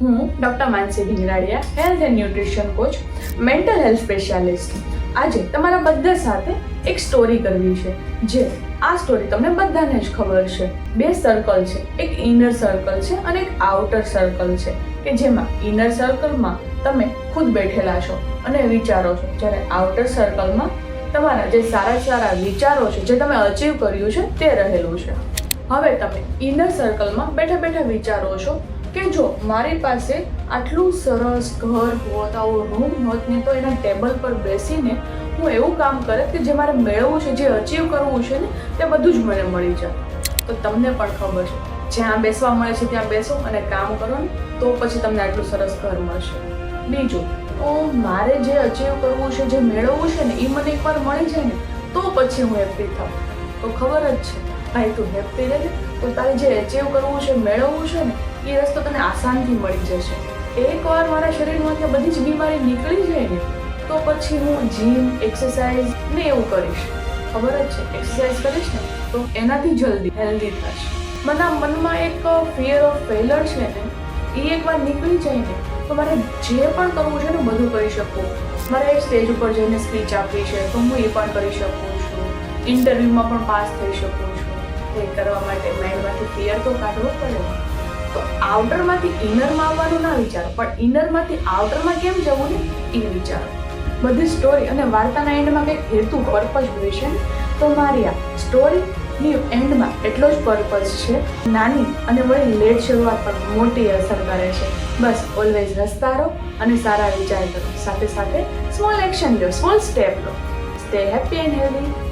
હું doctor Mansi Bhingradiya, health and nutrition coach, mental health specialist. આજે તમારા બધા સાથે એક સ્ટોરી કરવી છે. જે આ સ્ટોરી તમને બધાને જ ખબર છે. બે સર્કલ છે, એક ઇનર સર્કલ છે અને એક આઉટર સર્કલ છે, કે જેમાં ઇનર સર્કલમાં તમે ખુદ બેઠેલા છો અને વિચારો છો, જ્યારે આઉટર સર્કલમાં તમારા જે સારા વિચારો છે, જે તમે અચીવ કર્યું છે તે રહેલું છે. હવે તમે ઇનર સર્કલમાં બેઠા બેઠા વિચારો છો કે જો મારી પાસે આટલું સરસ ઘર હોત, આવો રૂમ હોત ને, તો એના ટેબલ પર બેસીને હું એવું કામ કરે કે જે મારે મેળવવું છે, જે અચીવ કરવું છે ને, તે બધું જ મને મળી જાય. તો તમને પણ ખબર છે, જ્યાં બેસવા મળે છે ત્યાં બેસો અને કામ કરો ને, તો પછી તમને આટલું સરસ ઘર મળશે. બીજું, તો મારે જે અચીવ કરવું છે, જે મેળવવું છે ને, એ મને એકવાર મળી જાય ને, તો પછી હું હેપી થાઉં. તો ખબર જ છે ભાઈ, તું હેપી રહે તો તારે જે અચીવ કરવું છે, મેળવવું છે ને, એ રસ્તો તને આસાનથી મળી જશે. એકવાર મારા શરીરમાંથી બધી જ બીમારી નીકળી જાય ને, તો પછી હું જીમ, એક્સરસાઇઝ ને એવું કરીશ. ખબર જ છે, એક્સરસાઇઝ કરીશ ને તો એનાથી જલ્દી હેલ્ધી થશે. મારા મનમાં એક ફિયર ઓફ ફેલર છે ને, એ એકવાર નીકળી જાય ને, તો મારે જે પણ કરવું છે ને બધું કરી શકું. મારે સ્ટેજ ઉપર જઈને સ્પીચ આપવી છે તો હું એ પણ કરી શકું છું. ઇન્ટરવ્યૂમાં પણ પાસ થઈ શકું છું. એ કરવા માટે માઇન્ડમાંથી ફિયર તો કાઢવો પડે. તો આઉટરમાંથી ઇનરમાં આવવાનું ના વિચારો, પણ ઇનરમાંથી આઉટરમાં કેમ જવું ને એ વિચારો. બધી સ્ટોરી અને વાર્તાના એન્ડમાં કંઈક હેતુ, પર્પઝ હોય છે ને, તો મારી આ સ્ટોરીની એન્ડમાં એટલો જ પર્પઝ છે. નાની અને વળી લેટ શરૂઆત પણ મોટી અસર કરે છે. બસ ઓલવેઝ રસ્તા રહો અને સારા વિચાર કરો. સાથે સાથે સ્મોલ એક્શન લો, સ્મોલ સ્ટેપ લો. Stay happy and healthy.